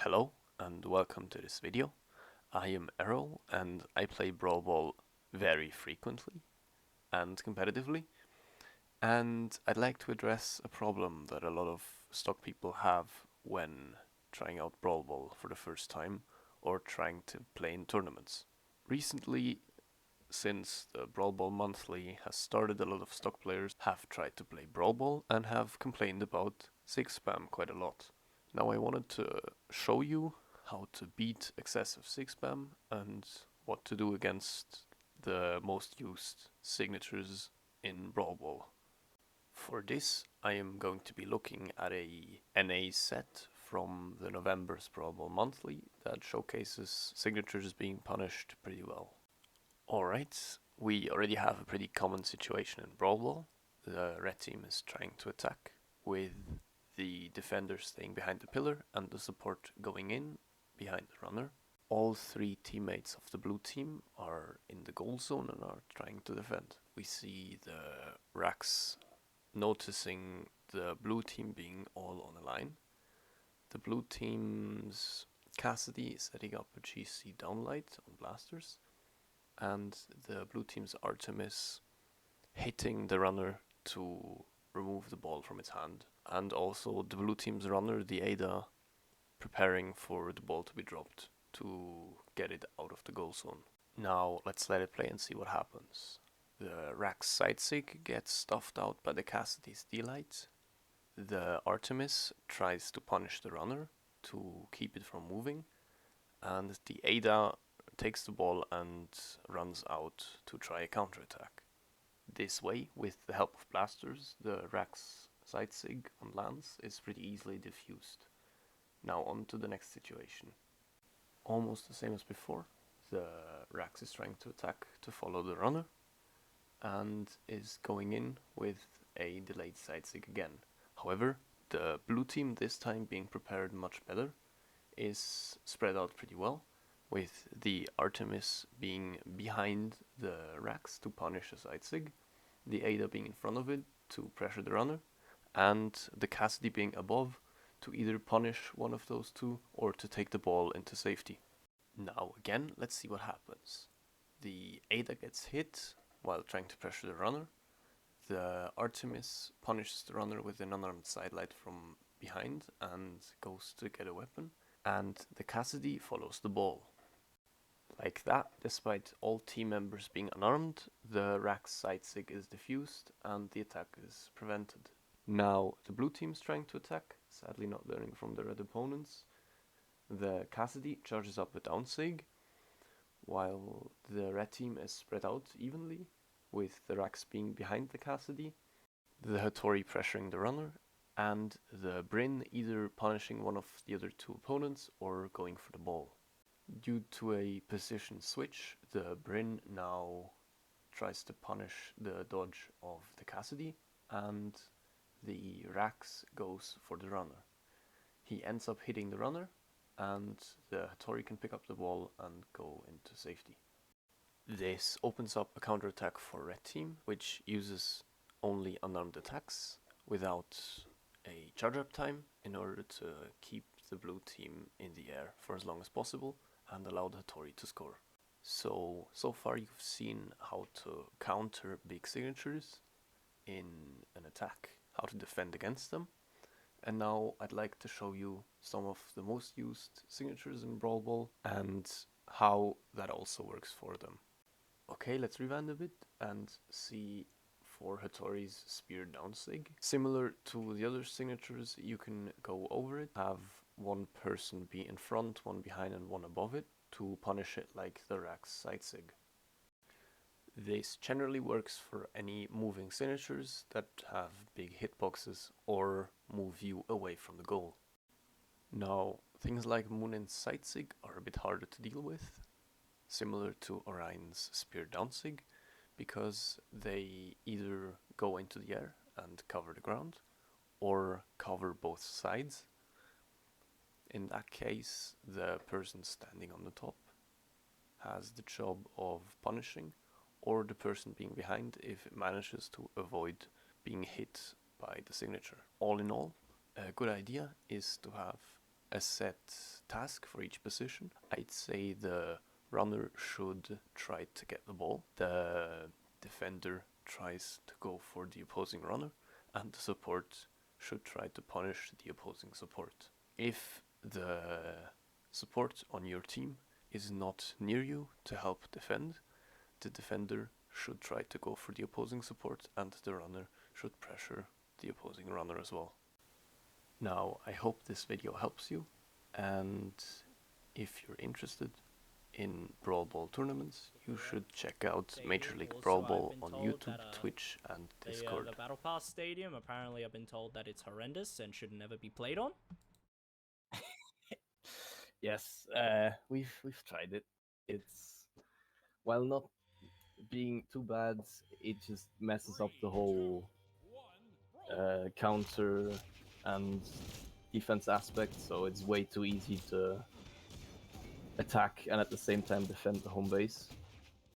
Hello and welcome to this video. I am Errol and I play Brawlball very frequently and competitively, and I'd like to address a problem that a lot of stock people have when trying out Brawlball for the first time or trying to play in tournaments. Recently, since the Brawlball Monthly has started, a lot of stock players have tried to play Brawlball and have complained about 6 spam quite a lot. Now I wanted to show you how to beat excessive 6 spam and what to do against the most used signatures in Brawlball. For this, I am going to be looking at a NA set from the November's Brawlball Monthly that showcases signatures being punished pretty well. Alright, we already have a pretty common situation in Brawlball. The red team is trying to attack with the defender staying behind the pillar and the support going in behind the runner. All three teammates of the blue team are in the goal zone and are trying to defend. We see the racks noticing the blue team being all on a line. The blue team's Cassidy is setting up a GC downlight on blasters, and the blue team's Artemis hitting the runner to remove the ball from its hand, and also the blue team's runner, the Ada, preparing for the ball to be dropped to get it out of the goal zone. Now let's let it play and see what happens. The Rax side sig gets stuffed out by the Cassidy's D-light. The Artemis tries to punish the runner to keep it from moving, and the Ada takes the ball and runs out to try a counterattack. This way, with the help of blasters, the Rax side sig on lands is pretty easily diffused. Now on to the next situation. Almost the same as before, the Rax is trying to attack to follow the runner and is going in with a delayed side sig again. However, the blue team, this time being prepared much better, is spread out pretty well, with the Artemis being behind the Rax to punish a side sig, the Ada being in front of it to pressure the runner, and the Cassidy being above to either punish one of those two or to take the ball into safety. Now again, let's see what happens. The Ada gets hit while trying to pressure the runner. The Artemis punishes the runner with an unarmed sidelight from behind and goes to get a weapon, and the Cassidy follows the ball. Like that, despite all team members being unarmed, the Rax side sig is diffused and the attack is prevented. Now the blue team's trying to attack, sadly not learning from the red opponents. The Cassidy charges up a down sig, while the red team is spread out evenly, with the Rax being behind the Cassidy, the Hattori pressuring the runner, and the Bryn either punishing one of the other two opponents or going for the ball. Due to a position switch, the Bryn now tries to punish the dodge of the Cassidy, and the Rax goes for the runner. He ends up hitting the runner, and the Hattori can pick up the ball and go into safety. This opens up a counterattack for red team, which uses only unarmed attacks without a charge up time in order to keep the blue team in the air for as long as possible and allow the Hattori to score. So far you've seen how to counter big signatures in an attack, how to defend against them, and now I'd like to show you some of the most used signatures in Brawlball and how that also works for them. Okay, let's rewind a bit and see for Hattori's spear down sig. Similar to the other signatures, you can go over it, have one person be in front, one behind and one above it to punish it like the Rax side sig. This generally works for any moving signatures that have big hitboxes or move you away from the goal. Now, things like Munin's side sig are a bit harder to deal with, similar to Orion's spear down sig, because they either go into the air and cover the ground, or cover both sides. In that case, the person standing on the top has the job of punishing, or the person being behind if it manages to avoid being hit by the signature. All in all, a good idea is to have a set task for each position. I'd say the runner should try to get the ball, the defender tries to go for the opposing runner, and the support should try to punish the opposing support. If the support on your team is not near you to help defend, the defender should try to go for the opposing support, and the runner should pressure the opposing runner as well. Now, I hope this video helps you, and if you're interested in Brawl Ball tournaments, you should check out Major League Brawl Ball on YouTube, Twitch, and Discord. The Battle Pass Stadium, apparently I've been told that it's horrendous and should never be played on. Yes, we've tried it. It's, while not being too bad, it just messes up the whole counter and defense aspect, so it's way too easy to attack and at the same time defend the home base.